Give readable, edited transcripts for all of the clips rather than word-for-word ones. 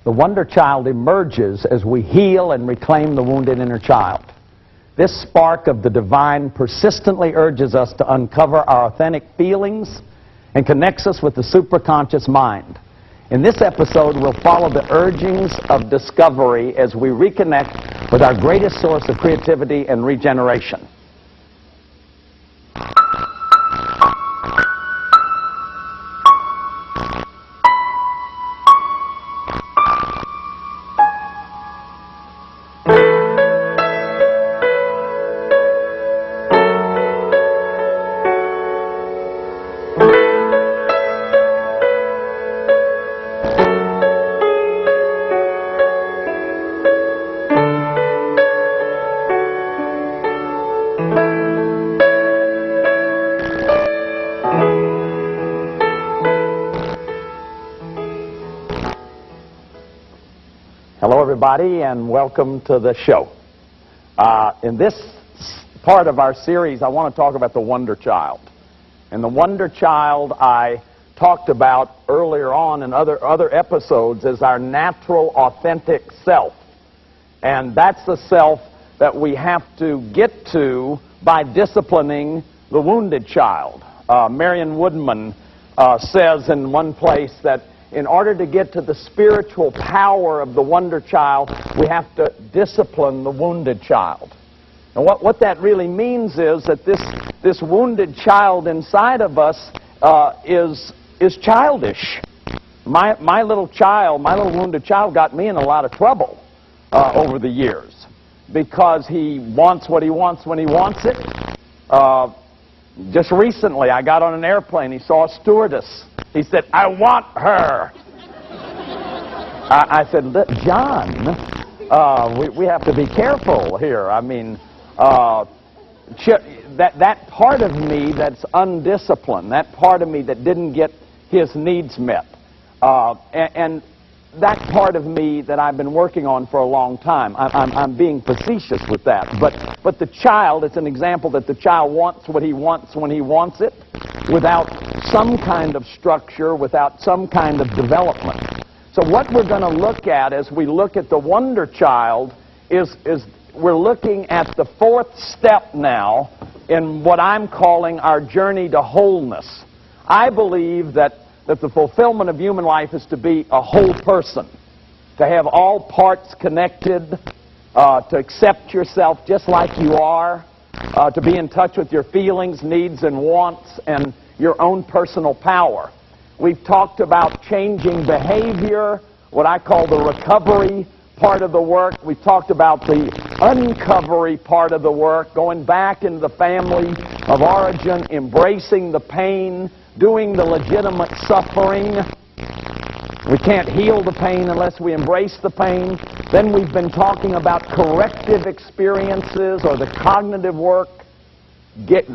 The wonder child emerges as we heal and reclaim the wounded inner child. This spark of the divine persistently urges us to uncover our authentic feelings and connects us with the superconscious mind. In this episode, we'll follow the urgings of discovery as we reconnect with our greatest source of creativity and regeneration. Hello, everybody, and welcome to the show. In this part of our series, I want to talk about the wonder child. And the wonder child I talked about earlier on in other episodes is our natural, authentic self. And that's the self that we have to get to by disciplining the wounded child. Marion Woodman says in one place that in order to get to the spiritual power of the wonder child, we have to discipline the wounded child. And what that really means is that this wounded child inside of us is childish. My little wounded child got me in a lot of trouble over the years because he wants what he wants when he wants it. Just recently, I got on an airplane. He saw a stewardess. He said, "I want her." I said, "John, we have to be careful here. I mean, that part of me that's undisciplined, that part of me that didn't get his needs met, and that part of me that I've been working on for a long time. I'm being facetious with that. But the child, it's an example that the child wants what he wants when he wants it, without some kind of structure, without some kind of development. So what we're going to look at as we look at the wonder child is we're looking at the fourth step now in what I'm calling our journey to wholeness. I believe that the fulfillment of human life is to be a whole person, to have all parts connected, to accept yourself just like you are, to be in touch with your feelings, needs, and wants, and your own personal power. We've talked about changing behavior, what I call the recovery part of the work. We've talked about the uncovery part of the work, going back into the family of origin, embracing the pain, doing the legitimate suffering. We can't heal the pain unless we embrace the pain. Then we've been talking about corrective experiences or the cognitive work,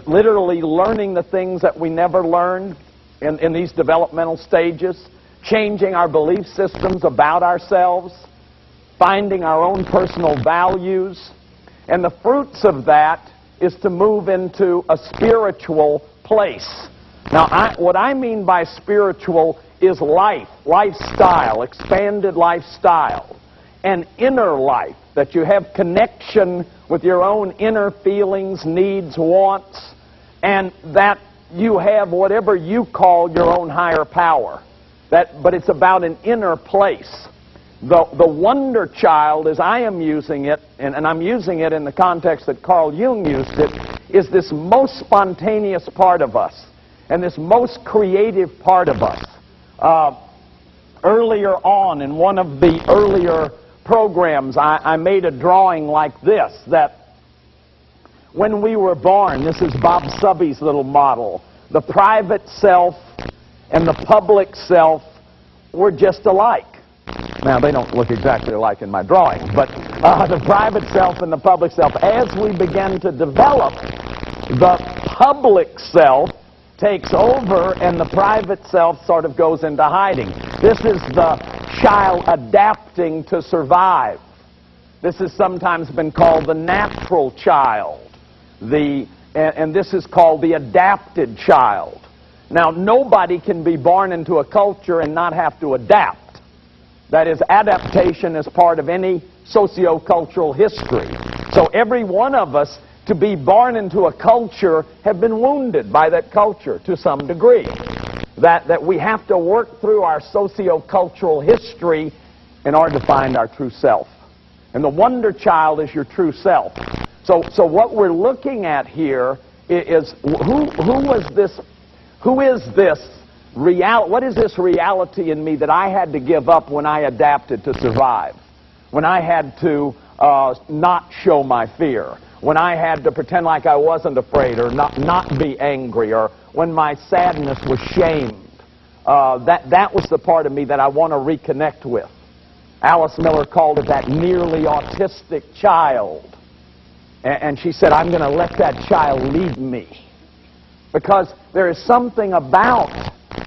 literally learning the things that we never learned in these developmental stages, changing our belief systems about ourselves, finding our own personal values. And the fruits of that is to move into a spiritual place. Now, what I mean by spiritual is lifestyle, expanded lifestyle, and inner life, that you have connection with your own inner feelings, needs, wants, and that you have whatever you call your own higher power. But it's about an inner place. The wonder child, as I am using it, and I'm using it in the context that Carl Jung used it, is this most spontaneous part of us, and this most creative part of us. Earlier on, in one of the earlier programs, I made a drawing like this, that when we were born, this is Bob Subby's little model, the private self and the public self were just alike. Now, they don't look exactly alike in my drawing, but the private self and the public self, as we begin to develop, the public self takes over and the private self sort of goes into hiding. This is the child adapting to survive. This has sometimes been called the natural child. And this is called the adapted child. Now, nobody can be born into a culture and not have to adapt. That is, adaptation is part of any sociocultural history. So every one of us, to be born into a culture, have been wounded by that culture to some degree. That we have to work through our sociocultural history in order to find our true self. And the wonder child is your true self. So what we're looking at here is what is this reality in me that I had to give up when I adapted to survive? When I had to not show my fear? When I had to pretend like I wasn't afraid, or not be angry, or when my sadness was shamed? That was the part of me that I want to reconnect with. Alice Miller called it that nearly autistic child. And she said, I'm going to let that child lead me. Because there's something about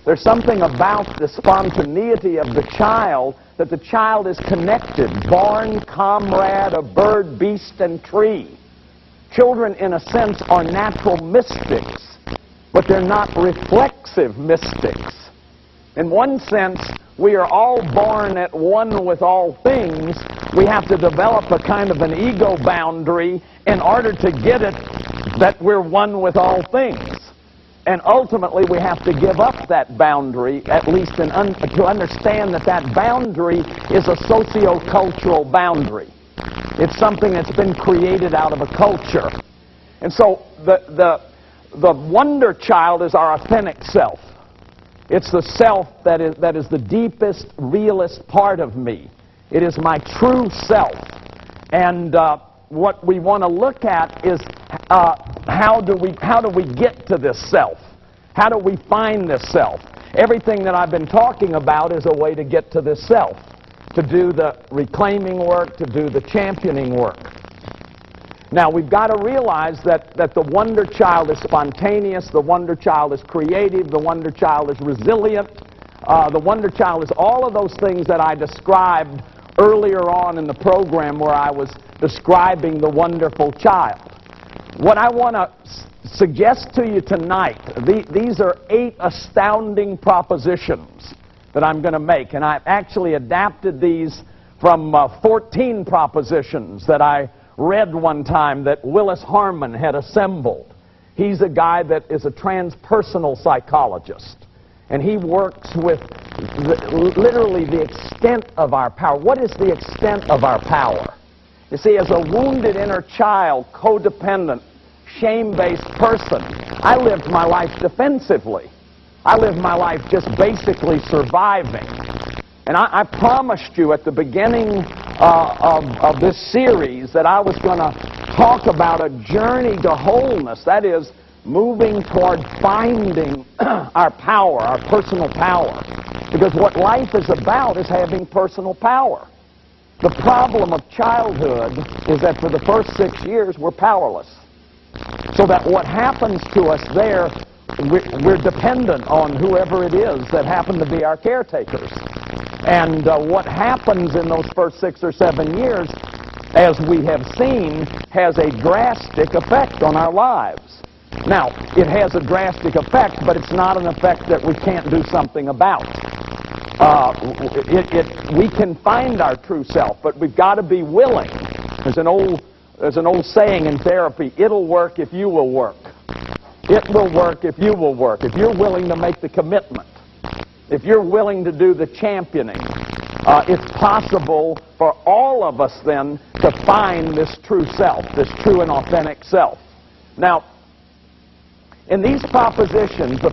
the spontaneity of the child, that the child is connected, born comrade of bird, beast, and tree. Children, in a sense, are natural mystics, but they're not reflexive mystics. In one sense, we are all born at one with all things. We have to develop a kind of an ego boundary in order to get it that we're one with all things. And ultimately, we have to give up that boundary, at least to understand that that boundary is a socio-cultural boundary. It's something that's been created out of a culture. And so the wonder child is our authentic self. It's the self that is the deepest, realest part of me. It is my true self. And what we want to look at is how do we get to this self? How do we find this self? Everything that I've been talking about is a way to get to this self, to do the reclaiming work, to do the championing work. Now, we've got to realize that the wonder child is spontaneous, the wonder child is creative, the wonder child is resilient, the wonder child is all of those things that I described earlier on in the program where I was describing the wonderful child. What I want to suggest to you tonight, these are 8 astounding propositions that I'm going to make, and I've actually adapted these from 14 propositions that I read one time that Willis Harman had assembled. He's a guy that is a transpersonal psychologist, and he works with literally the extent of our power. What is the extent of our power? You see, as a wounded inner child, codependent, shame-based person, I lived my life defensively. I lived my life just basically surviving. And I promised you at the beginning of this series that I was going to talk about a journey to wholeness. That is, moving toward finding our power, our personal power. Because what life is about is having personal power. The problem of childhood is that for the first 6 years, we're powerless. So that what happens to us there, we're dependent on whoever it is that happen to be our caretakers. And what happens in those first 6 or 7 years, as we have seen, has a drastic effect on our lives. Now, it has a drastic effect, but it's not an effect that we can't do something about. We can find our true self, but we've got to be willing. There's an old saying in therapy, it'll work if you will work. It will work if you will work. If you're willing to make the commitment. If you're willing to do the championing, it's possible for all of us then to find this true self, this true and authentic self. Now, in these propositions, the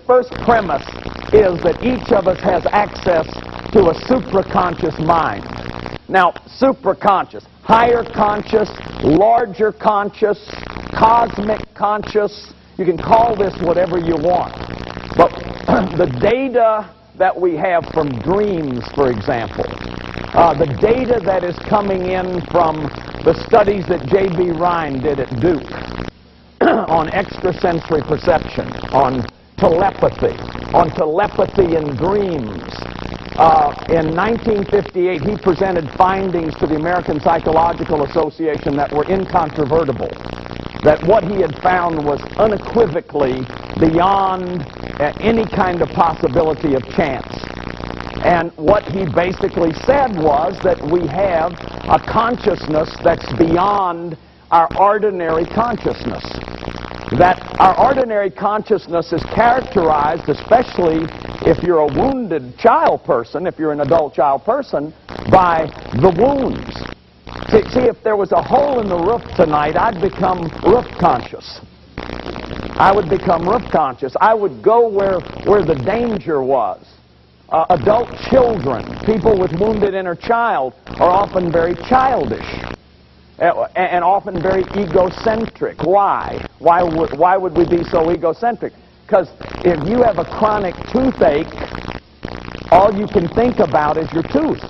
first premise is that each of us has access to a supraconscious mind. Now, supraconscious, higher conscious, larger conscious, cosmic conscious, you can call this whatever you want. But the data that we have from dreams, for example, the data that is coming in from the studies that J.B. Rhine did at Duke on extrasensory perception, on telepathy in dreams. In 1958, he presented findings to the American Psychological Association that were incontrovertible. That what he had found was unequivocally beyond any kind of possibility of chance. And what he basically said was that we have a consciousness that's beyond our ordinary consciousness. That our ordinary consciousness is characterized, especially if you're a wounded child person, if you're an adult child person, by the wounds. See, if there was a hole in the roof tonight, I'd become roof conscious. I would become roof conscious. I would go where the danger was. Adult children, people with wounded inner child, are often very childish and often very egocentric. Why? Why would we be so egocentric? Because if you have a chronic toothache, all you can think about is your tooth.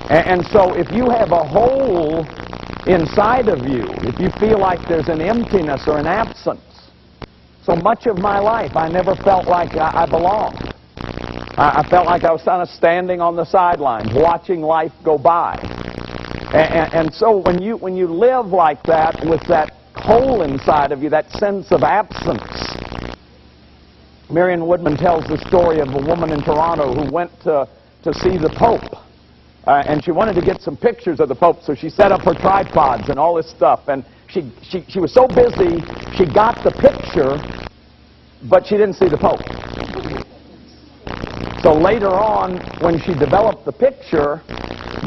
And so if you have a hole inside of you, if you feel like there's an emptiness or an absence, so much of my life I never felt like I belonged. I felt like I was kind of standing on the sidelines, watching life go by. And so when you live like that, with that hole inside of you, that sense of absence. Marion Woodman tells the story of a woman in Toronto who went to see the Pope. And she wanted to get some pictures of the Pope, so she set up her tripods and all this stuff. And she was so busy, she got the picture, but she didn't see the Pope. So later on, when she developed the picture,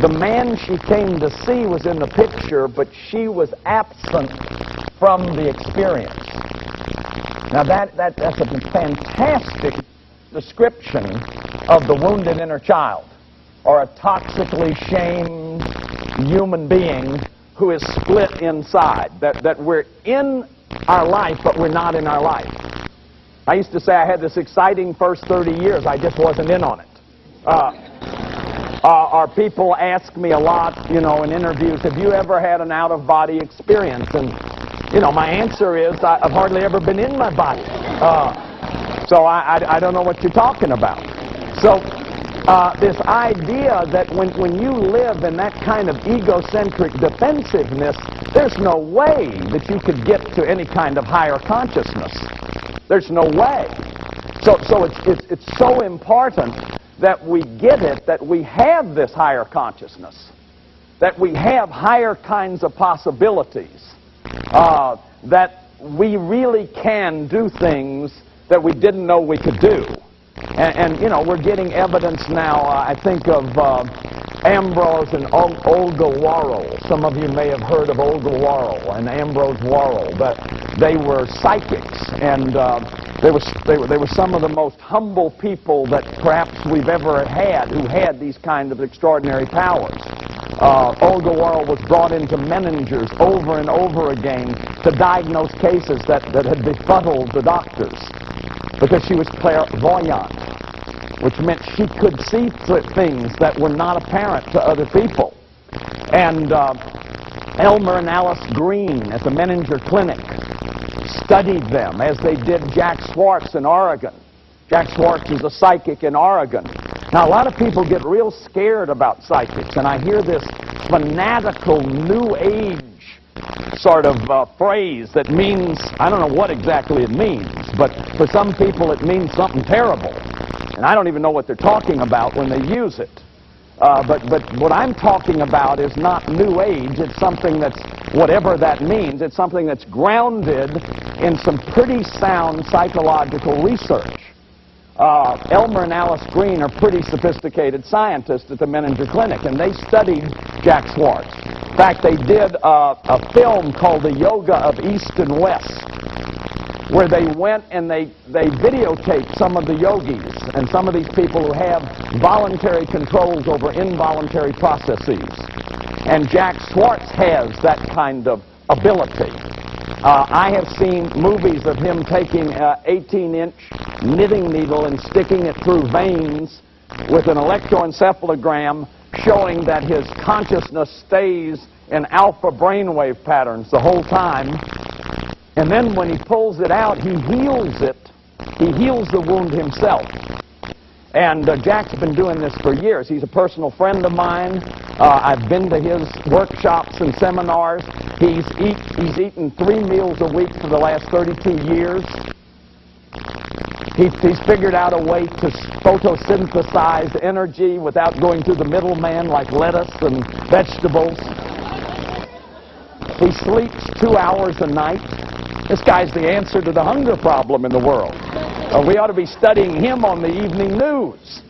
the man she came to see was in the picture, but she was absent from the experience. Now that's a fantastic description of the wounded inner child, or a toxically shamed human being who is split inside, that we're in our life, but we're not in our life. I used to say I had this exciting first 30 years, I just wasn't in on it. Our people ask me a lot, in interviews, have you ever had an out-of-body experience? And, my answer is I've hardly ever been in my body. So I don't know what you're talking about. So this idea that when you live in that kind of egocentric defensiveness, there's no way that you could get to any kind of higher consciousness. There's no way. So it's so important that we get it, that we have this higher consciousness, that we have higher kinds of possibilities, that we really can do things that we didn't know we could do. And we're getting evidence now, I think of Ambrose and Olga Worrell. Some of you may have heard of Olga Worrell and Ambrose Worrell, but they were psychics, and they were some of the most humble people that perhaps we've ever had, who had these kind of extraordinary powers. Olga Worrell was brought into Meningers over and over again to diagnose cases that had befuddled the doctors, because she was clairvoyant, which meant she could see things that were not apparent to other people. And Elmer and Alice Green at the Menninger Clinic studied them, as they did Jack Swartz in Oregon. Jack Swartz is a psychic in Oregon. Now, a lot of people get real scared about psychics, and I hear this fanatical New Age sort of phrase that means, I don't know what exactly it means, but for some people it means something terrible. And I don't even know what they're talking about when they use it. But what I'm talking about is not New Age. It's something that's, whatever that means, it's something that's grounded in some pretty sound psychological research. Elmer and Alice Green are pretty sophisticated scientists at the Menninger Clinic, and they studied Jack Swartz. In fact, they did a film called The Yoga of East and West, where they went and they videotaped some of the yogis and some of these people who have voluntary controls over involuntary processes. And Jack Swartz has that kind of ability. I have seen movies of him taking an 18-inch knitting needle and sticking it through veins with an electroencephalogram, showing that his consciousness stays in alpha brainwave patterns the whole time. And then when he pulls it out, he heals it. He heals the wound himself. And Jack's been doing this for years. He's a personal friend of mine. I've been to his workshops and seminars. He's eaten 3 meals a week for the last 32 years. He's figured out a way to photosynthesize energy without going through the middleman like lettuce and vegetables. He sleeps 2 hours a night. This guy's the answer to the hunger problem in the world. We ought to be studying him on the evening news.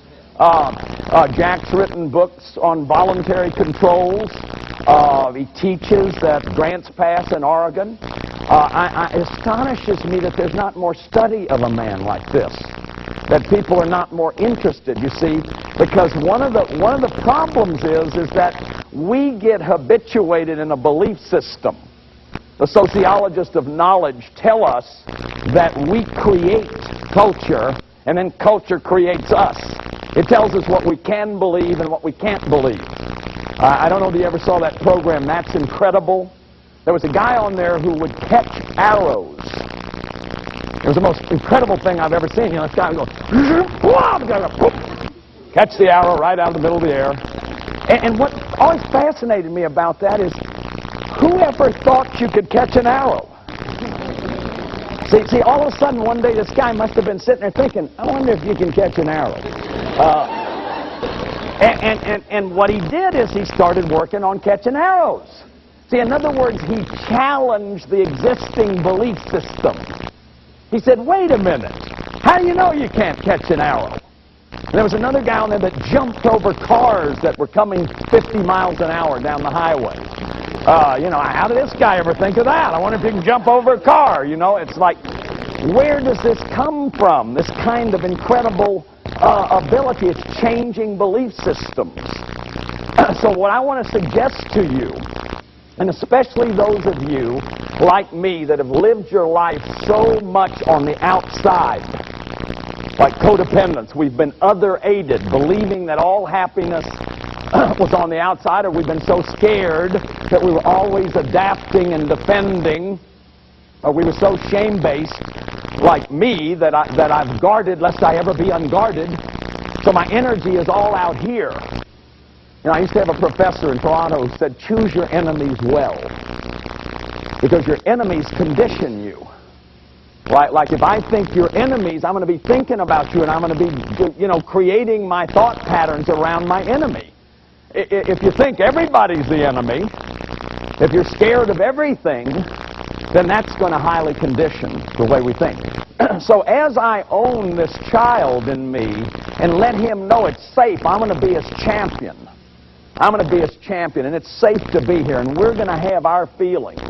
Jack's written books on voluntary controls. He teaches at Grants Pass in Oregon. It astonishes me that there's not more study of a man like this, that people are not more interested, you see, because one of the problems is that we get habituated in a belief system. The sociologists of knowledge tell us that we create culture, and then culture creates us. It tells us what we can believe and what we can't believe. I don't know if you ever saw that program, That's Incredible. There was a guy on there who would catch arrows. It was the most incredible thing I've ever seen. You know, this guy would go, catch the arrow right out of the middle of the air. And what always fascinated me about that is, whoever thought you could catch an arrow? See, all of a sudden one day this guy must have been sitting there thinking, I wonder if you can catch an arrow. And what he did is he started working on catching arrows. See, in other words, he challenged the existing belief system. He said, wait a minute, how do you know you can't catch an arrow? And there was another guy on there that jumped over cars that were coming 50 miles an hour down the highway. You know, how did this guy ever think of that? I wonder if he can jump over a car. You know, it's like, where does this come from? This kind of incredible ability. It's changing belief systems. So what I want to suggest to you, and especially those of you like me that have lived your life so much on the outside, like codependence, we've been other-aided, believing that all happiness was on the outside, or we've been so scared that we were always adapting and defending, or we were so shame-based, like me, that I've guarded lest I ever be unguarded, so my energy is all out here. You know, I used to have a professor in Toronto who said, choose your enemies well, because your enemies condition you. Like if I think your enemies, I'm going to be thinking about you, and I'm going to be, you know, creating my thought patterns around my enemy. If you think everybody's the enemy, if you're scared of everything, then that's going to highly condition the way we think. So as I own this child in me and let him know it's safe, I'm going to be his champion. I'm going to be his champion, and it's safe to be here, and we're going to have our feelings,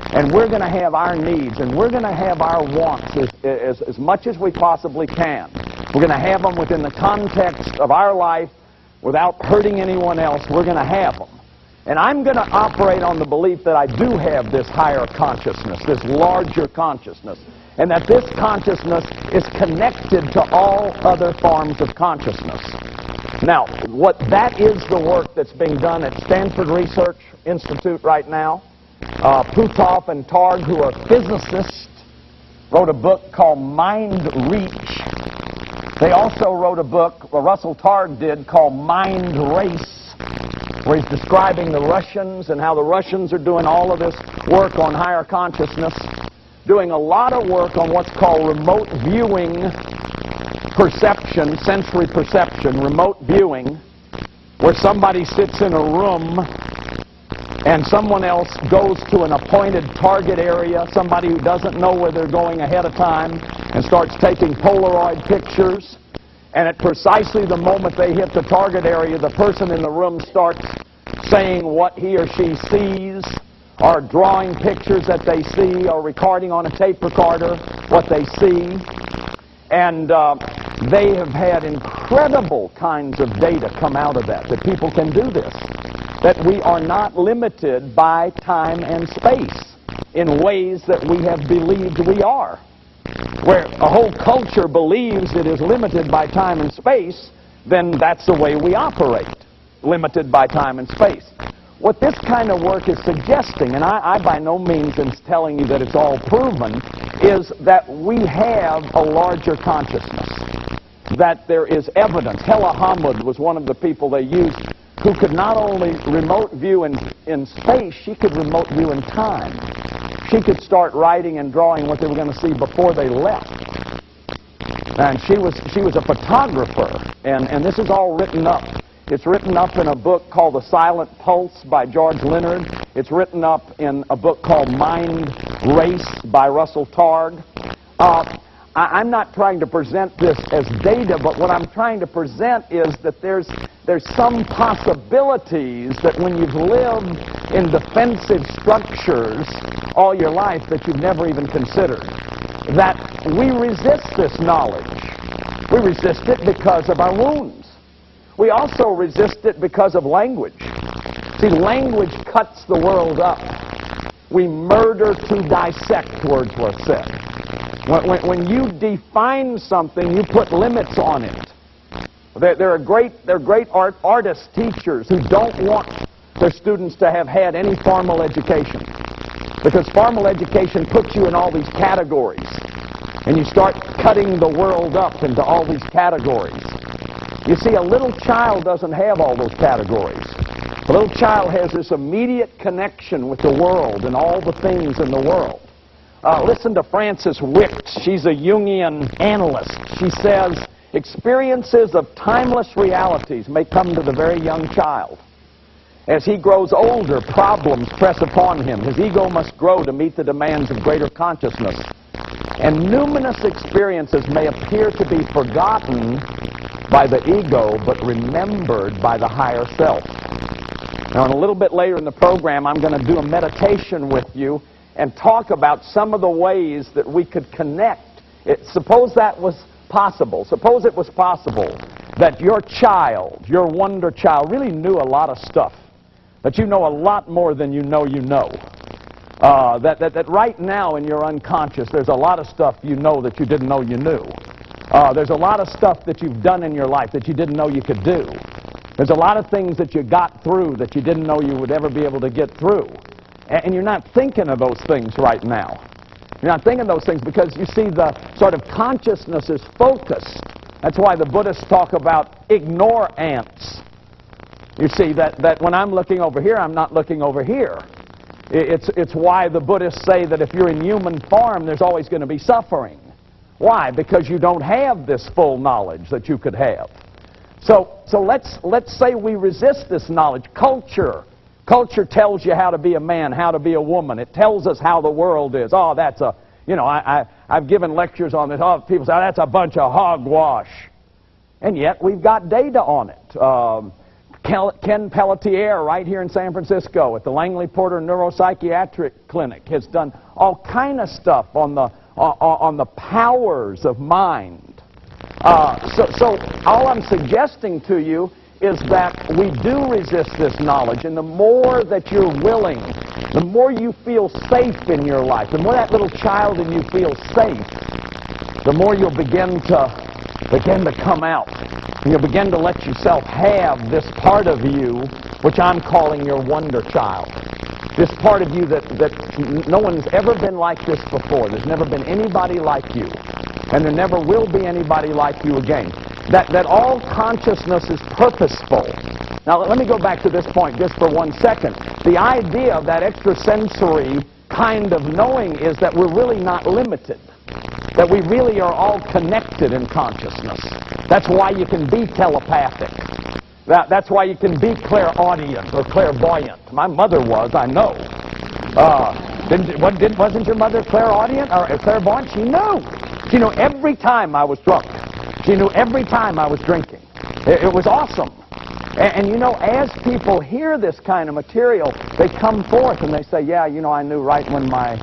and we're going to have our needs, and we're going to have our wants as much as we possibly can. We're going to have them within the context of our life without hurting anyone else. We're going to have them. And I'm going to operate on the belief that I do have this higher consciousness, this larger consciousness, and that this consciousness is connected to all other forms of consciousness. Now, that is the work that's being done at Stanford Research Institute right now. Puthoff and Targ, who are physicists, wrote a book called Mind Reach. They also wrote a book, Russell Targ did, called Mind Race, where he's describing the Russians and how the Russians are doing all of this work on higher consciousness, doing a lot of work on what's called remote viewing perception, sensory perception, remote viewing, where somebody sits in a room and someone else goes to an appointed target area, somebody who doesn't know where they're going ahead of time, and starts taking Polaroid pictures. And at precisely the moment they hit the target area, the person in the room starts saying what he or she sees, or drawing pictures that they see, or recording on a tape recorder what they see. And they have had incredible kinds of data come out of that people can do this, that we are not limited by time and space in ways that we have believed we are. Where a whole culture believes it is limited by time and space, then that's the way we operate, limited by time and space. What this kind of work is suggesting, and I by no means am telling you that it's all proven, is that we have a larger consciousness, that there is evidence. Hella Hamud was one of the people they used who could not only remote view in space, she could remote view in time. She could start writing and drawing what they were going to see before they left. And she was a photographer, and this is all written up. It's written up in a book called The Silent Pulse by George Leonard. It's written up in a book called Mind Race by Russell Targ. I'm not trying to present this as data, but what I'm trying to present is that there's some possibilities that when you've lived in defensive structures all your life that you've never even considered, that we resist this knowledge. We resist it because of our wounds. We also resist it because of language. See, language cuts the world up. We murder to dissect, Wordsworth said. When you define something, you put limits on it. There are great artists, teachers who don't want their students to have had any formal education, because formal education puts you in all these categories, and you start cutting the world up into all these categories. You see, a little child doesn't have all those categories. A little child has this immediate connection with the world and all the things in the world. Listen to Frances Wicks. She's a Jungian analyst. She says, experiences of timeless realities may come to the very young child. As he grows older, problems press upon him. His ego must grow to meet the demands of greater consciousness. And numinous experiences may appear to be forgotten by the ego, but remembered by the higher self. Now, a little bit later in the program, I'm going to do a meditation with you and talk about some of the ways that we could connect. Suppose that was possible. Suppose it was possible that your child, your wonder child, really knew a lot of stuff. That you know a lot more than you know you know. That right now in your unconscious, there's a lot of stuff you know that you didn't know you knew. There's a lot of stuff that you've done in your life that you didn't know you could do. There's a lot of things that you got through that you didn't know you would ever be able to get through. And you're not thinking of those things right now. You're not thinking of those things because, you see, the sort of consciousness is focused. That's why the Buddhists talk about ignore ants. You see, that when I'm looking over here, I'm not looking over here. It's why the Buddhists say that if you're in human form, there's always going to be suffering. Why? Because you don't have this full knowledge that you could have. So let's say we resist this knowledge. Culture tells you how to be a man, how to be a woman. It tells us how the world is. Oh, that's a, you know, I've given lectures on this. Oh, people say, oh, that's a bunch of hogwash. And yet we've got data on it. Ken Pelletier, right here in San Francisco at the Langley Porter Neuropsychiatric Clinic, has done all kind of stuff on the powers of mind. So all I'm suggesting to you is that we do resist this knowledge, and the more that you're willing, the more you feel safe in your life, the more that little child in you feels safe, the more you'll begin to come out. And you'll begin to let yourself have this part of you, which I'm calling your wonder child. This part of you that no one's ever been like this before. There's never been anybody like you. And there never will be anybody like you again. That all consciousness is purposeful. Now, let me go back to this point just for 1 second. The idea of that extrasensory kind of knowing is that we're really not limited. That we really are all connected in consciousness. That's why you can be telepathic. That's why you can be clairaudient or clairvoyant. My mother was, I know. Wasn't your mother clairaudient or clairvoyant? She knew. She knew every time I was drunk. She knew every time I was drinking. It was awesome. And you know, as people hear this kind of material, they come forth and they say, yeah, you know, I knew right when my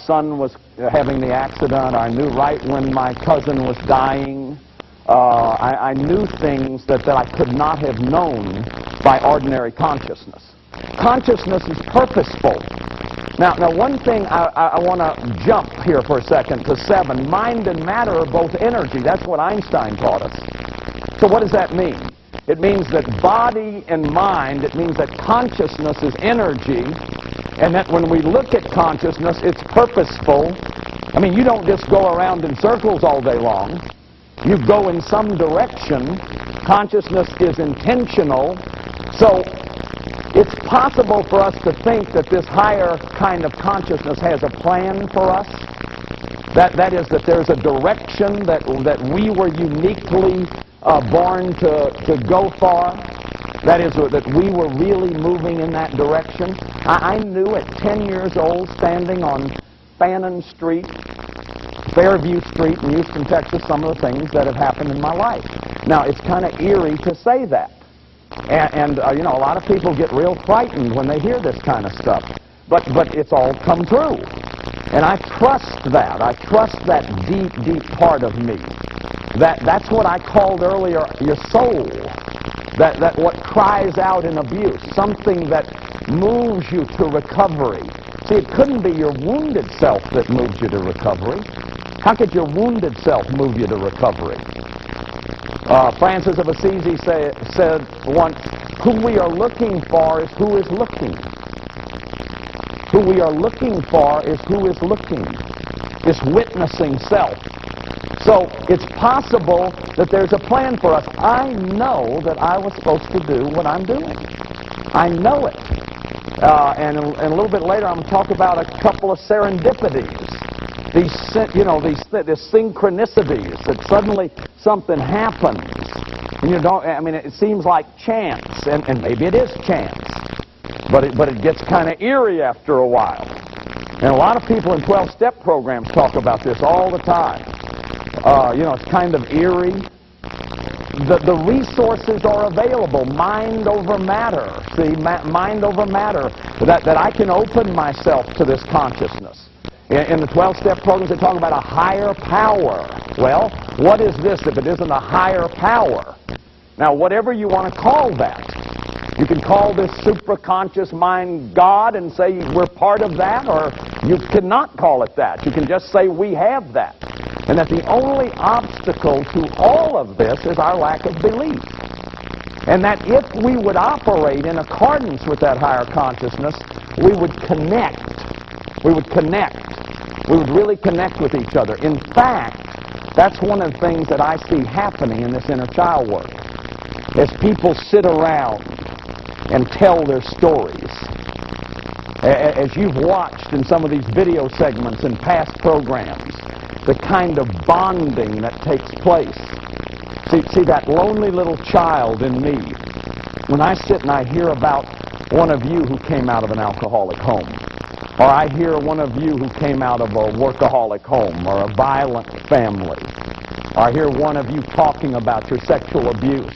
son was having the accident. I knew right when my cousin was dying. I knew things that I could not have known by ordinary consciousness. Consciousness is purposeful. Now one thing I want to jump here for a second to 7. Mind and matter are both energy. That's what Einstein taught us. So what does that mean? It means that body and mind, it means that consciousness is energy, and that when we look at consciousness, it's purposeful. I mean, you don't just go around in circles all day long. You go in some direction. Consciousness is intentional. So it's possible for us to think that this higher kind of consciousness has a plan for us. That is that there's a direction that we were uniquely born to go for. That is that we were really moving in that direction. I knew at 10 years old, standing on Fannin Street, Fairview Street in Houston, Texas, some of the things that have happened in my life. Now, it's kind of eerie to say that. And you know, a lot of people get real frightened when they hear this kind of stuff. But it's all come true. And I trust that. I trust that deep, deep part of me. That's what I called earlier your soul. That what cries out in abuse. Something that moves you to recovery. See, it couldn't be your wounded self that moves you to recovery. How could your wounded self move you to recovery? Francis of Assisi said once, who we are looking for is who is looking. Who we are looking for is who is looking. This witnessing self. So it's possible that there's a plan for us. I know that I was supposed to do what I'm doing. I know it. And a little bit later, I'm going to talk about a couple of serendipities. These synchronicities, that suddenly something happens. And you don't, I mean, it seems like chance, and maybe it is chance. But it gets kind of eerie after a while. And a lot of people in 12-step programs talk about this all the time. You know, it's kind of eerie. The resources are available, mind over matter. See, mind over matter, that I can open myself to this consciousness. In the 12-step programs, they talk about a higher power. Well, what is this if it isn't a higher power? Now, whatever you want to call that, you can call this supraconscious mind God and say we're part of that, or you cannot call it that. You can just say we have that. And that the only obstacle to all of this is our lack of belief. And that if we would operate in accordance with that higher consciousness, we would connect. We would connect. We would really connect with each other. In fact, that's one of the things that I see happening in this inner child work. As people sit around and tell their stories, as you've watched in some of these video segments in past programs, the kind of bonding that takes place. See that lonely little child in me. When I sit and I hear about one of you who came out of an alcoholic home, or I hear one of you who came out of a workaholic home or a violent family, or I hear one of you talking about your sexual abuse,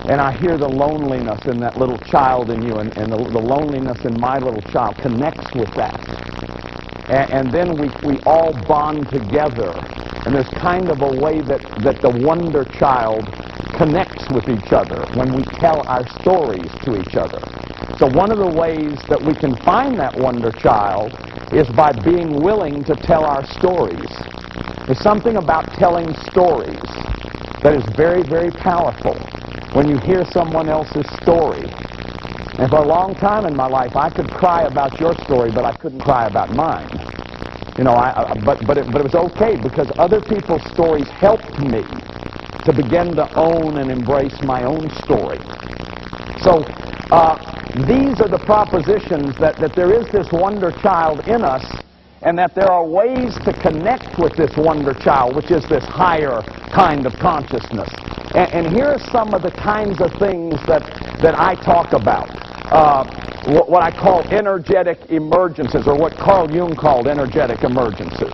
and I hear the loneliness in that little child in you, and the loneliness in my little child connects with that. And then we all bond together. And there's kind of a way that the wonder child connects with each other when we tell our stories to each other. So one of the ways that we can find that wonder child is by being willing to tell our stories. There's something about telling stories that is very, very powerful when you hear someone else's story. And for a long time in my life, I could cry about your story, but I couldn't cry about mine. You know, but it was okay because other people's stories helped me to begin to own and embrace my own story. So these are the propositions that there is this wonder child in us, and that there are ways to connect with this wonder child, which is this higher kind of consciousness. And here are some of the kinds of things that I talk about. What I call energetic emergences, or what Carl Jung called energetic emergences.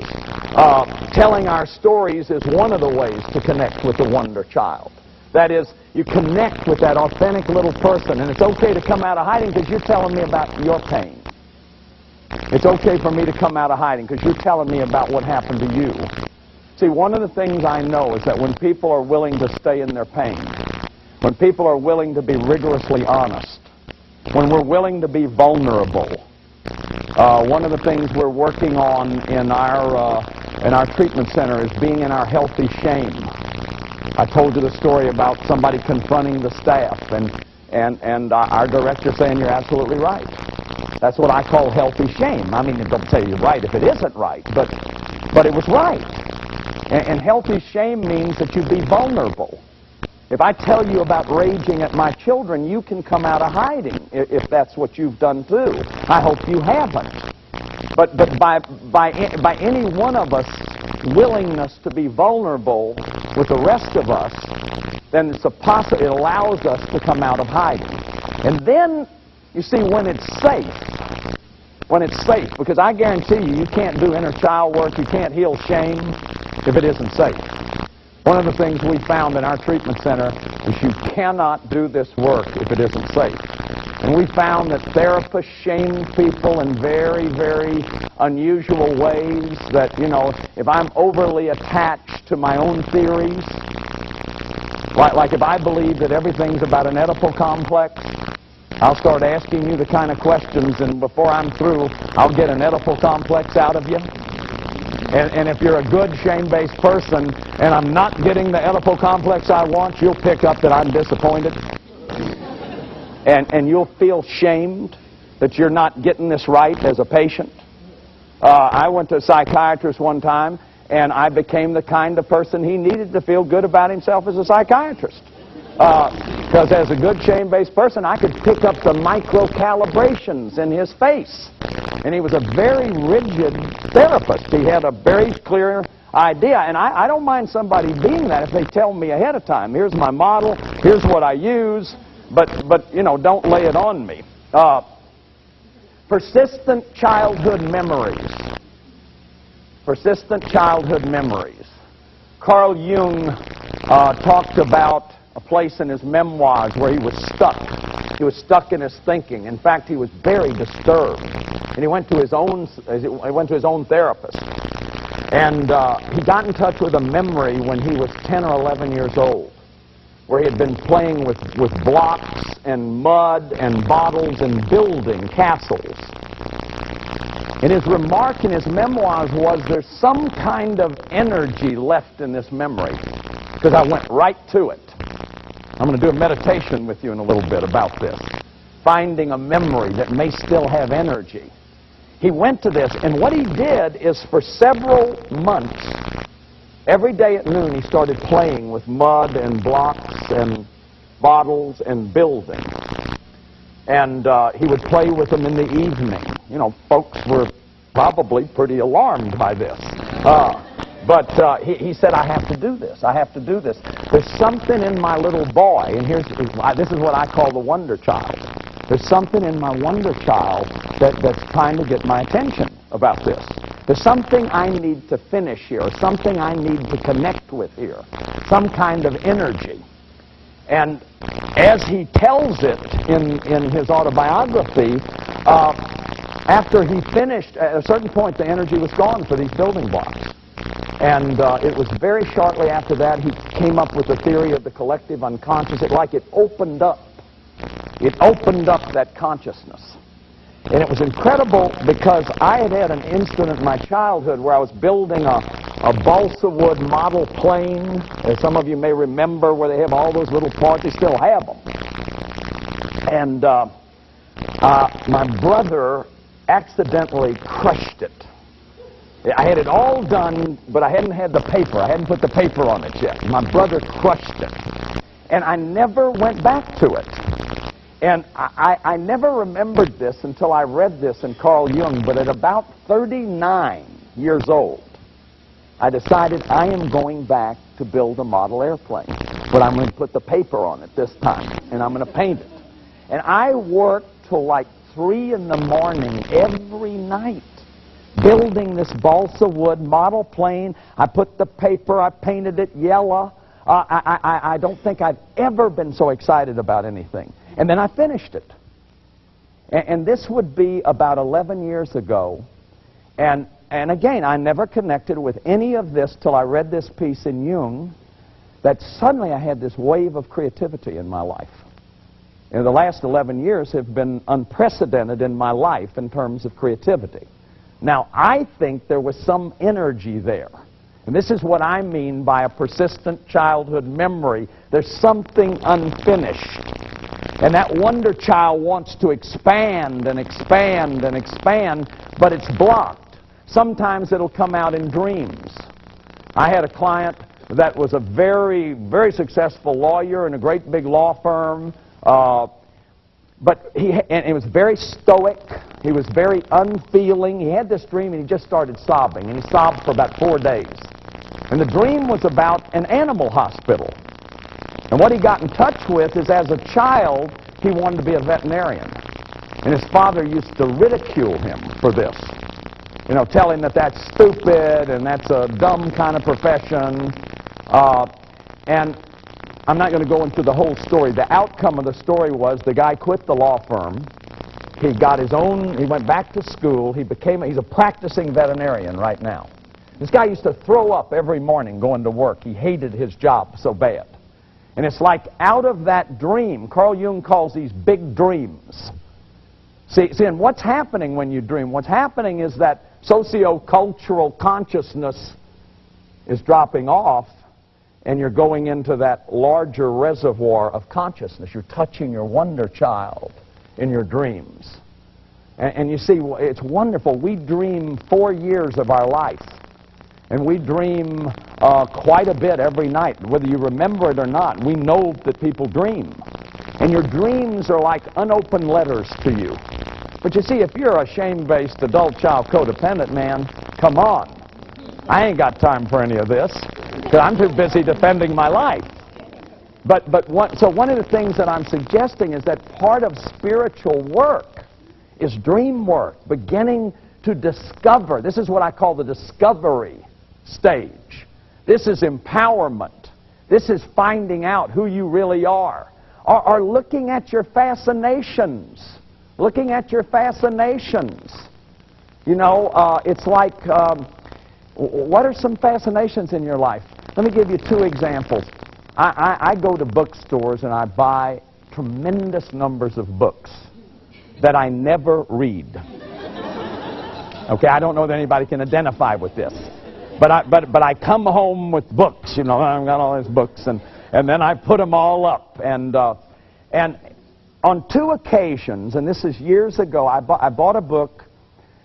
Telling our stories is one of the ways to connect with the wonder child. That is, you connect with that authentic little person, and it's okay to come out of hiding because you're telling me about your pain. It's okay for me to come out of hiding because you're telling me about what happened to you. See, one of the things I know is that when people are willing to stay in their pain, when people are willing to be rigorously honest, when we're willing to be vulnerable, one of the things we're working on in our treatment center is being in our healthy shame. I told you the story about somebody confronting the staff, and our director saying, you're absolutely right. That's what I call healthy shame. I mean, it don't say you're right if it isn't right, but it was right. And healthy shame means that you be vulnerable. If I tell you about raging at my children, you can come out of hiding if that's what you've done too. I hope you haven't. But by any one of us willingness to be vulnerable with the rest of us, then it allows us to come out of hiding. And then, you see, when it's safe, because I guarantee you can't do inner child work, you can't heal shame if it isn't safe. One of the things we found in our treatment center is you cannot do this work if it isn't safe. And we found that therapists shame people in very, very unusual ways, that, you know, if I'm overly attached to my own theories, like if I believe that everything's about an Oedipal complex, I'll start asking you the kind of questions, and before I'm through, I'll get an Oedipal complex out of you. And if you're a good shame-based person, and I'm not getting the Oedipal complex I want, you'll pick up that I'm disappointed. And you'll feel shamed that you're not getting this right as a patient. I went to a psychiatrist one time, and I became the kind of person he needed to feel good about himself as a psychiatrist. Because as a good shame-based person, I could pick up the micro-calibrations in his face. And he was a very rigid therapist. He had a very clear idea. And I don't mind somebody being that if they tell me ahead of time, here's my model, here's what I use, but you know, don't lay it on me. Persistent childhood memories. Persistent childhood memories. Carl Jung talked about a place in his memoirs where he was stuck. He was stuck in his thinking. In fact, he was very disturbed. And he went to his own therapist. And he got in touch with a memory when he was 10 or 11 years old, where he had been playing with blocks and mud and bottles and building castles. And his remark in his memoirs was, there's some kind of energy left in this memory, because I went right to it. I'm going to do a meditation with you in a little bit about this. Finding a memory that may still have energy. He went to this, and what he did is for several months, every day at noon he started playing with mud and blocks and bottles and building. And he would play with them in the evening. You know, folks were probably pretty alarmed by this. But he said, I have to do this. I have to do this. There's something in my little boy, and this is what I call the wonder child. There's something in my wonder child that's trying to get my attention about this. There's something I need to finish here, or something I need to connect with here, some kind of energy. And as he tells it in his autobiography, after he finished, at a certain point, the energy was gone for these building blocks. And it was very shortly after that he came up with the theory of the collective unconscious. It opened up. It opened up that consciousness. And it was incredible because I had had an incident in my childhood where I was building a balsa wood model plane, as some of you may remember, where they have all those little parts. They still have them. And my brother accidentally crushed it. I had it all done, but I hadn't had the paper. I hadn't put the paper on it yet. My brother crushed it. And I never went back to it. And I never remembered this until I read this in Carl Jung, but at about 39 years old, I decided I am going back to build a model airplane. But I'm going to put the paper on it this time, and I'm going to paint it. And I worked till like 3 in the morning every night, building this balsa wood model plane. I put the paper, I painted it yellow. I don't think I've ever been so excited about anything. And then I finished it. And this would be about 11 years ago. And again, I never connected with any of this till I read this piece in Jung, that suddenly I had this wave of creativity in my life. And the last 11 years have been unprecedented in my life in terms of creativity. Now, I think there was some energy there. And this is what I mean by a persistent childhood memory. There's something unfinished. And that wonder child wants to expand and expand and expand, but it's blocked. Sometimes it'll come out in dreams. I had a client that was a very, very successful lawyer in a great big law firm. But he was very stoic. He was very unfeeling. He had this dream, and he just started sobbing. And he sobbed for about 4 days. And the dream was about an animal hospital. And what he got in touch with is, as a child, he wanted to be a veterinarian. And his father used to ridicule him for this. You know, tell him that that's stupid and that's a dumb kind of profession. And I'm not going to go into the whole story. The outcome of the story was the guy quit the law firm. He got his own, he went back to school. He's a practicing veterinarian right now. This guy used to throw up every morning going to work. He hated his job so bad. And it's like out of that dream, Carl Jung calls these big dreams. See, and what's happening when you dream? What's happening is that socio-cultural consciousness is dropping off, and you're going into that larger reservoir of consciousness. You're touching your wonder child in your dreams. And you see, it's wonderful. We dream 4 years of our life. And we dream quite a bit every night, whether you remember it or not. We know that people dream. And your dreams are like unopened letters to you. But you see, if you're a shame-based adult child codependent man, come on. I ain't got time for any of this, because I'm too busy defending my life. So one of the things that I'm suggesting is that part of spiritual work is dream work, beginning to discover. This is what I call the discovery stage. This is empowerment. This is finding out who you really are. Or looking at your fascinations. Looking at your fascinations. You know, it's like, what are some fascinations in your life? Let me give you 2 examples. I go to bookstores and I buy tremendous numbers of books that I never read. Okay, I don't know that anybody can identify with this. But I come home with books, you know, I've got all these books, and then I put them all up. And on 2 occasions, and this is years ago, I bought a book.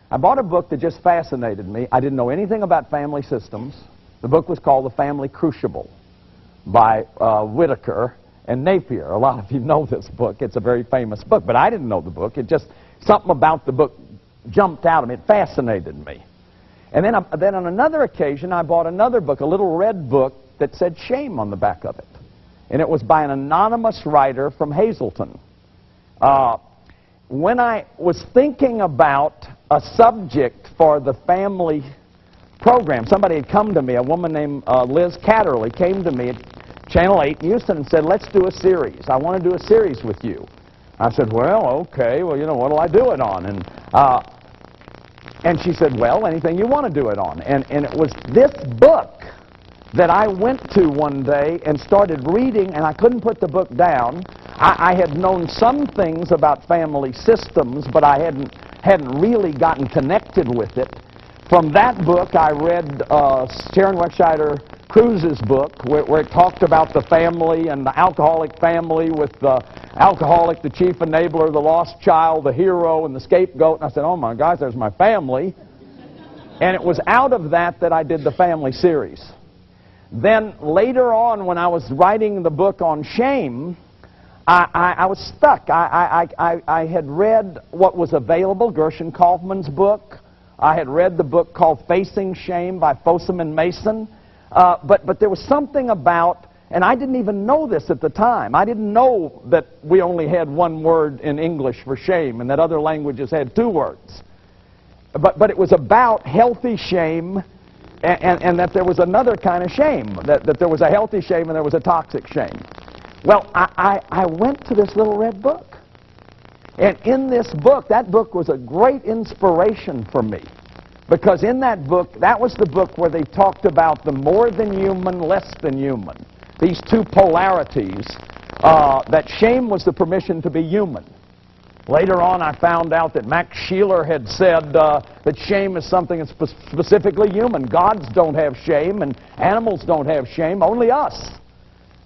I bought a book that just fascinated me. I didn't know anything about family systems. The book was called The Family Crucible by Whitaker and Napier. A lot of you know this book. It's a very famous book, but I didn't know the book. It just, something about the book jumped out at me. It fascinated me. And then on another occasion, I bought another book, a little red book that said shame on the back of it. And it was by an anonymous writer from Hazleton. When I was thinking about a subject for the family program, somebody had come to me, a woman named Liz Catterley came to me at Channel 8 in Houston and said, let's do a series. I want to do a series with you. I said, well, okay, well, you know, what'll I do it on? And she said, well, anything you want to do it on. And it was this book that I went to one day and started reading, and I couldn't put the book down. I had known some things about family systems, but I hadn't really gotten connected with it. From that book, I read Sharon Wexheider Cruz's book, where it talked about the family and the alcoholic family, with the alcoholic, the chief enabler, the lost child, the hero, and the scapegoat. And I said, oh my gosh, there's my family. And it was out of that I did the family series. Then later on, when I was writing the book on shame, I was stuck. I had read what was available, Gershon Kaufman's book. I had read the book called Facing Shame by Fossum and Mason. But there was something about, and I didn't even know this at the time. I didn't know that we only had 1 word in English for shame and that other languages had 2 words. But it was about healthy shame, and that there was another kind of shame, that there was a healthy shame and there was a toxic shame. Well, I went to this little red book. And in this book, that book was a great inspiration for me. Because in that book, that was the book where they talked about the more than human, less than human. These 2 polarities, that shame was the permission to be human. Later on, I found out that Max Sheeler had said that shame is something that's specifically human. Gods don't have shame, and animals don't have shame, only us.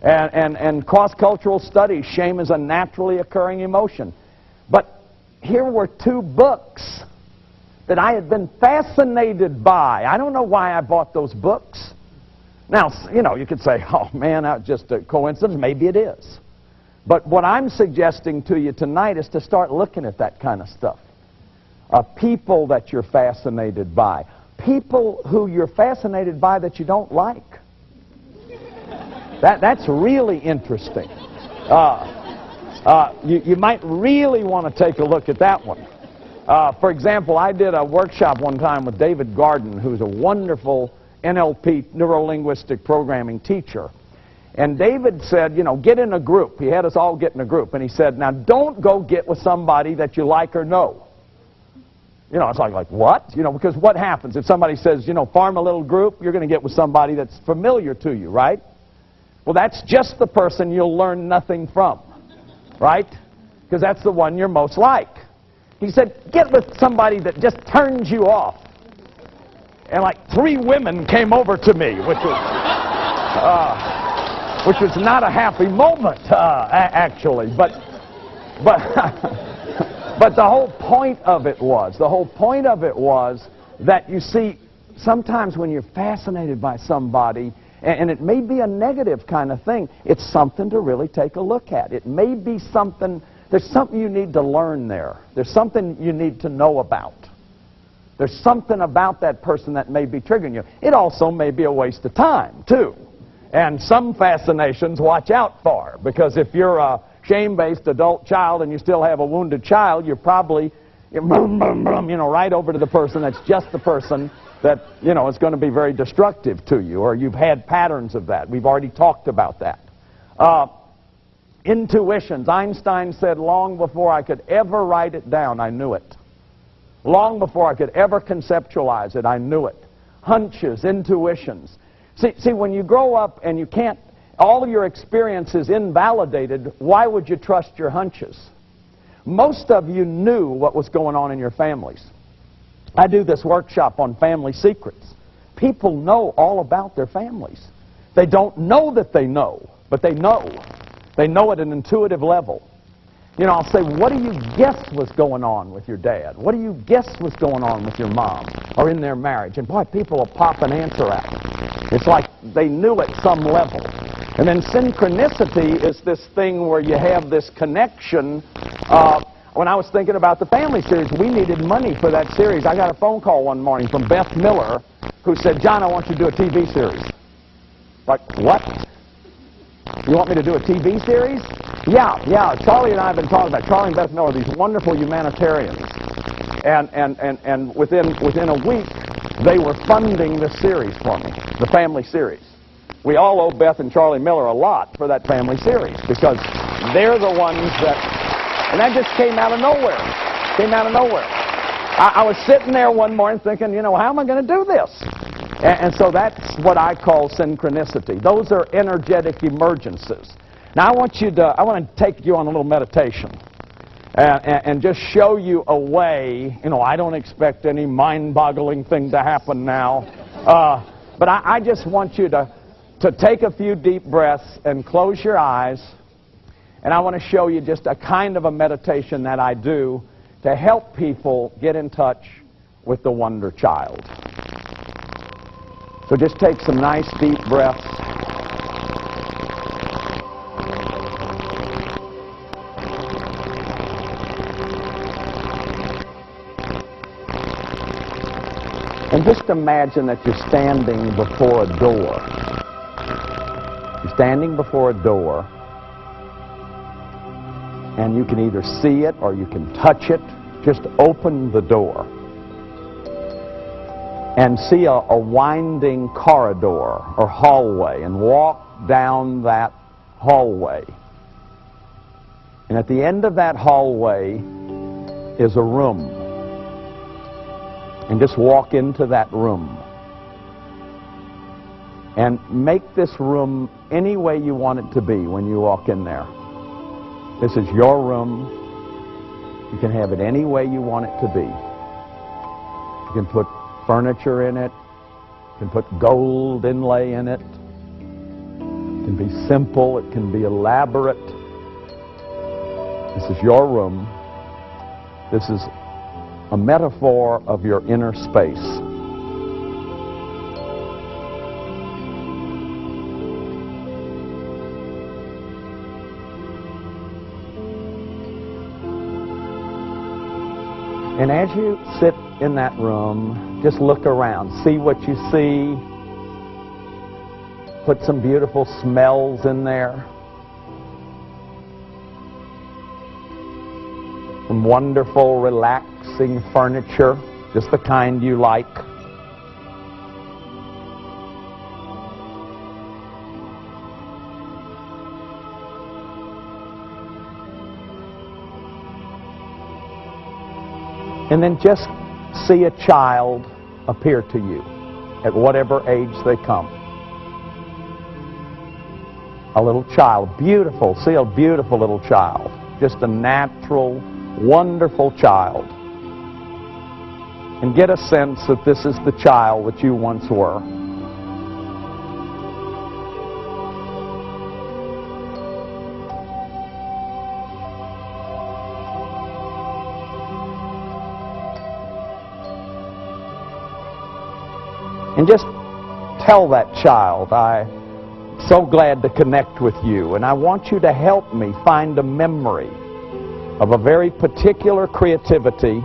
And cross-cultural studies, shame is a naturally occurring emotion. But here were 2 books that I had been fascinated by. I don't know why I bought those books. Now, you know, you could say, oh man, that's just a coincidence. Maybe it is. But what I'm suggesting to you tonight is to start looking at that kind of stuff. People that you're fascinated by. People who you're fascinated by that you don't like. That's really interesting. You might really want to take a look at that one. For example, I did a workshop one time with David Garden, who's a wonderful NLP, neuro-linguistic programming teacher. And David said, you know, get in a group. He had us all get in a group. And he said, now don't go get with somebody that you like or know. You know, it's like what? You know, because what happens if somebody says, you know, form a little group, you're going to get with somebody that's familiar to you, right? Well, that's just the person you'll learn nothing from, right? Because that's the one you're most like. He said, get with somebody that just turns you off. And like 3 women came over to me, which was not a happy moment, actually. But the whole point of it was that, you see, sometimes when you're fascinated by somebody, and it may be a negative kind of thing, it's something to really take a look at. It may be something, there's something you need to learn there. There's something you need to know about. There's something about that person that may be triggering you. It also may be a waste of time, too. And some fascinations, watch out for, because if you're a shame-based adult child and you still have a wounded child, you're probably, you know, right over to the person that's just the person that, you know, is going to be very destructive to you, or you've had patterns of that. We've already talked about that. Intuitions. Einstein said, long before I could ever write it down, I knew it. Long before I could ever conceptualize it, I knew it. Hunches, intuitions. See, when you grow up and you can't, all your experience is invalidated, why would you trust your hunches? Most of you knew what was going on in your families. I do this workshop on family secrets. People know all about their families. They don't know that they know, but they know. They know at an intuitive level. You know, I'll say, what do you guess was going on with your dad? What do you guess was going on with your mom or in their marriage? And boy, people will pop an answer at it. It's like they knew at some level. And then synchronicity is this thing where you have this connection. When I was thinking about the family series, we needed money for that series. I got a phone call one morning from Beth Miller who said, John, I want you to do a TV series. Like, what? You want me to do a TV series? Yeah. Charlie and I have been talking about, Charlie and Beth Miller, these wonderful humanitarians. And within a week, they were funding this series for me, the family series. We all owe Beth and Charlie Miller a lot for that family series because they're the ones that, and that just came out of nowhere. I was sitting there one morning thinking, you know, how am I going to do this? And so that's what I call synchronicity. Those are energetic emergences. Now I want to take you on a little meditation and just show you a way. You know, I don't expect any mind-boggling thing to happen now, but I just want you to take a few deep breaths and close your eyes. And I want to show you just a kind of a meditation that I do to help people get in touch with the wonder child. So just take some nice deep breaths. And just imagine that you're standing before a door. You're standing before a door, and you can either see it or you can touch it. Just open the door and see a winding corridor or hallway and walk down that hallway. And at the end of that hallway is a room. And just walk into that room. And make this room any way you want it to be when you walk in there. This is your room. You can have it any way you want it to be. You can put furniture in it. You can put gold inlay in it. It can be simple. It can be elaborate. This is your room. This is a metaphor of your inner space. And as you sit in that room, just look around, see what you see. Put some beautiful smells in there. Some wonderful, relaxing furniture, just the kind you like. And then just see a child appear to you at whatever age they come. A little child, beautiful, see a beautiful little child. Just a natural, wonderful child. And get a sense that this is the child that you once were. And just tell that child, I'm so glad to connect with you, and I want you to help me find a memory of a very particular creativity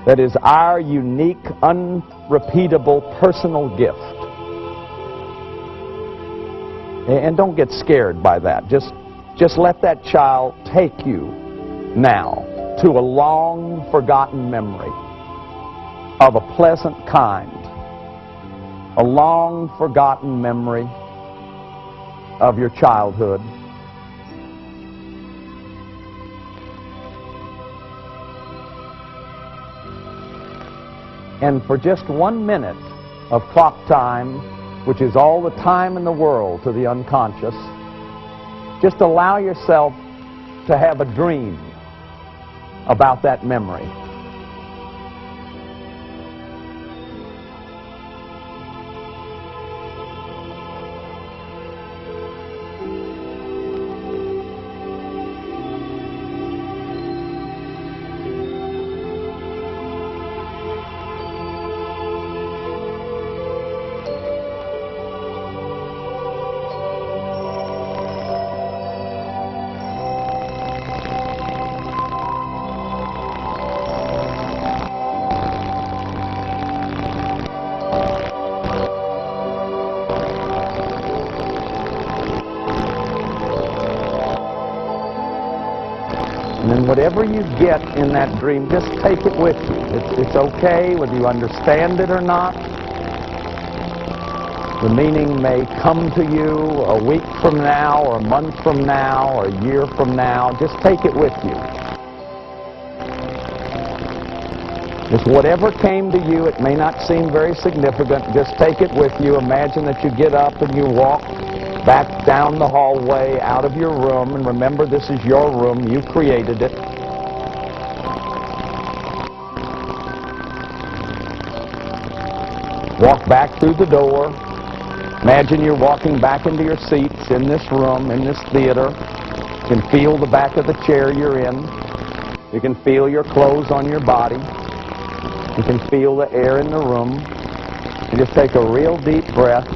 that is our unique, unrepeatable personal gift. And don't get scared by that. Just let that child take you now to a long forgotten memory of a pleasant kind, a long forgotten memory of your childhood. And for just 1 minute of clock time, which is all the time in the world to the unconscious, just allow yourself to have a dream about that memory. And then whatever you get in that dream, just take it with you. It's okay whether you understand it or not. The meaning may come to you a week from now, or a month from now, or a year from now. Just take it with you. Just whatever came to you, it may not seem very significant. Just take it with you. Imagine that you get up and you walk back down the hallway out of your room, and remember, this is your room. You created it. Walk back through the door. Imagine you're walking back into your seats in this room, in this theater. You can feel the back of the chair you're in. You can feel your clothes on your body. You can feel the air in the room. You just take a real deep breath.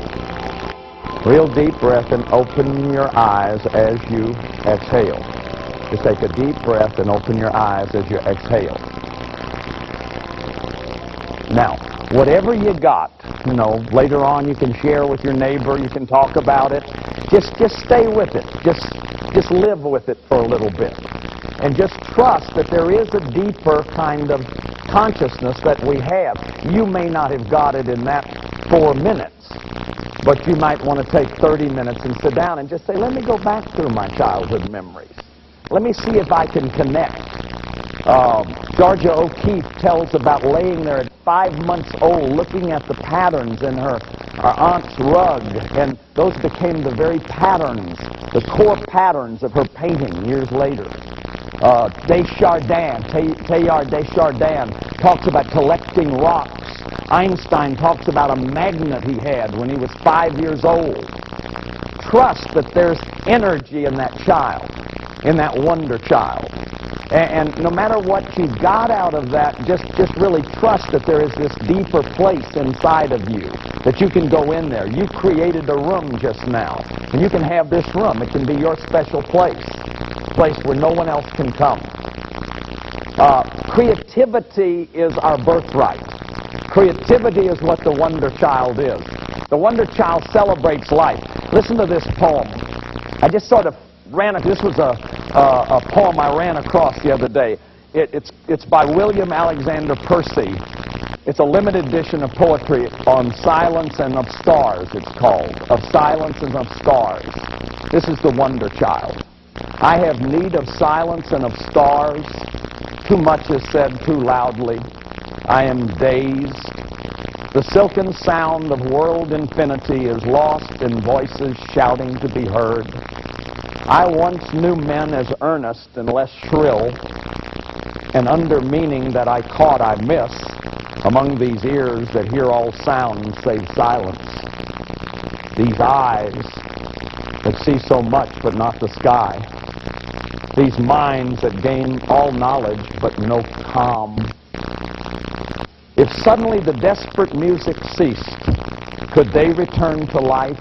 Real deep breath, and open your eyes as you exhale. Just take a deep breath and open your eyes as you exhale. Now, whatever you got, later on you can share with your neighbor, you can talk about it. Just stay with it. Just live with it for a little bit. And just trust that there is a deeper kind of consciousness that we have. You may not have got it in that 4 minutes. But you might want to take 30 minutes and sit down and just say, let me go back through my childhood memories. Let me see if I can connect. Georgia O'Keeffe tells about laying there at 5 months old, looking at the patterns in her aunt's rug, and those became the very patterns, the core patterns of her painting years later. Teilhard de Chardin talks about collecting rocks. Einstein talks about a magnet he had when he was 5 years old. Trust that there's energy in that child, in that wonder child. And no matter what you got out of that, just really trust that there is this deeper place inside of you, that you can go in there. You created a room just now, and you can have this room. It can be your special place, a place where no one else can come. Creativity is our birthright. Creativity is what the wonder child is. The wonder child celebrates life. Listen to this poem. I just sort of this was a poem I ran across the other day. It's by William Alexander Percy. It's a limited edition of poetry on silence and of stars, it's called. Of silence and of stars. This is the wonder child. I have need of silence and of stars. Too much is said too loudly. I am dazed. The silken sound of world infinity is lost in voices shouting to be heard. I once knew men as earnest and less shrill, and under meaning that I caught I miss, among these ears that hear all sounds save silence. These eyes that see so much but not the sky. These minds that gain all knowledge but no calm. If suddenly the desperate music ceased, could they return to life?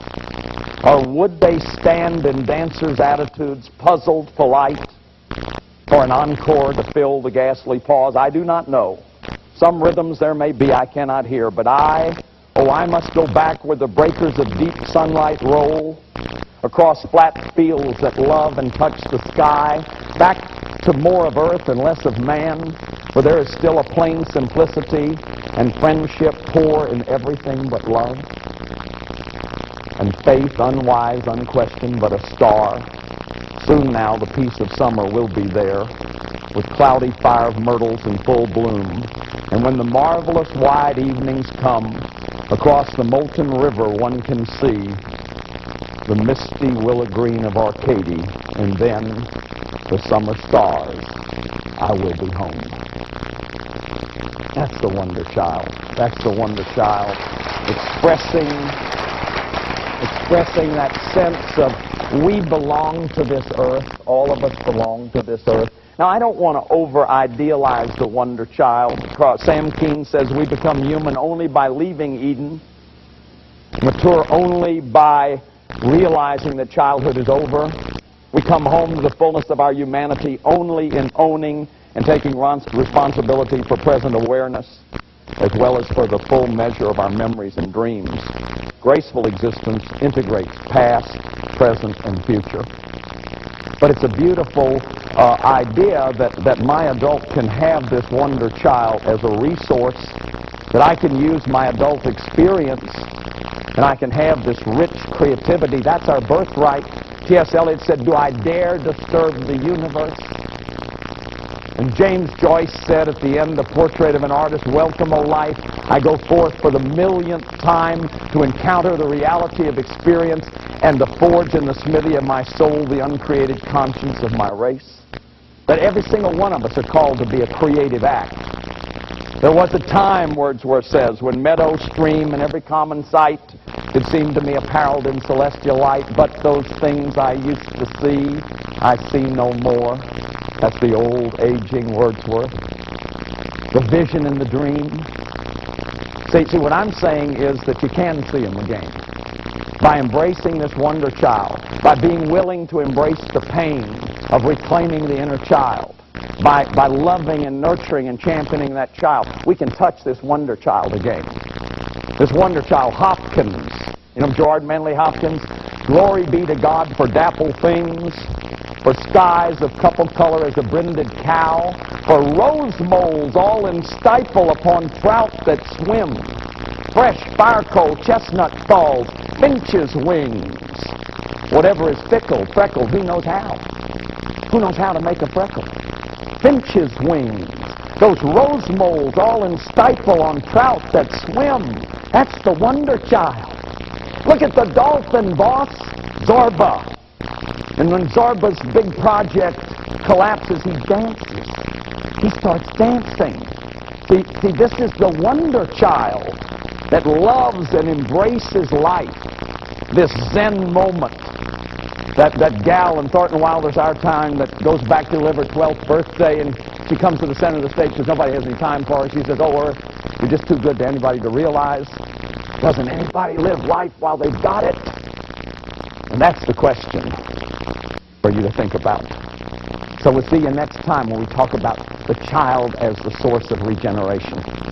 Or would they stand in dancers' attitudes, puzzled, polite, for an encore to fill the ghastly pause? I do not know. Some rhythms there may be I cannot hear, but I must go back where the breakers of deep sunlight roll, across flat fields that love and touch the sky, back to more of earth and less of man, where there is still a plain simplicity and friendship poor in everything but love, and faith unwise, unquestioned, but a star. Soon now the peace of summer will be there, with cloudy fire of myrtles in full bloom. And when the marvelous wide evenings come, across the molten river one can see the misty willow green of Arcady, and then the summer stars. I will be home. That's the wonder child. That's the wonder child, expressing that sense of we belong to this earth. All of us belong to this earth. Now, I don't want to over-idealize the wonder child. Sam Keen says we become human only by leaving Eden, mature only by realizing that childhood is over. We come home to the fullness of our humanity only in owning and taking responsibility for present awareness, as well as for the full measure of our memories and dreams. Graceful existence integrates past, present, and future. But it's a beautiful idea that my adult can have this wonder child as a resource, that I can use my adult experience, and I can have this rich creativity. That's our birthright. T.S. Eliot said, "Do I dare disturb the universe?" And James Joyce said at the end, the portrait of an artist, "Welcome, O life. I go forth for the millionth time to encounter the reality of experience and to forge in the smithy of my soul the uncreated conscience of my race." That every single one of us are called to be a creative act. There was a time, Wordsworth says, when meadow, stream, and every common sight did seem to me apparelled in celestial light, but those things I used to see, I see no more. That's the old, aging Wordsworth. The vision and the dream. See, what I'm saying is that you can see them again. By embracing this wonder child, by being willing to embrace the pain of reclaiming the inner child, by loving and nurturing and championing that child, we can touch this wonder child again. This wonder child, Hopkins. You know Gerard Manley Hopkins? "Glory be to God for dapple things, for skies of couple color as a brinded cow, for rose moles all in stifle upon trout that swim, fresh fire coal chestnut falls, finch's wings. Whatever is fickle, freckled, who knows how? Who knows how to make a freckle? Finch's wings, those rose moles all in stifle on trout that swim." That's the wonder child. Look at the dolphin, boss, Zorba. And when Zorba's big project collapses, he dances. He starts dancing. See, this is the wonder child that loves and embraces life. This Zen moment. That gal in Thornton Wilder's Our Time that goes back to live her 12th birthday, and she comes to the center of the stage because nobody has any time for her. She says, "Oh, Earth, you're just too good to anybody to realize. Doesn't anybody live life while they've got it?" And that's the question for you to think about. So we'll see you next time when we talk about the child as the source of regeneration.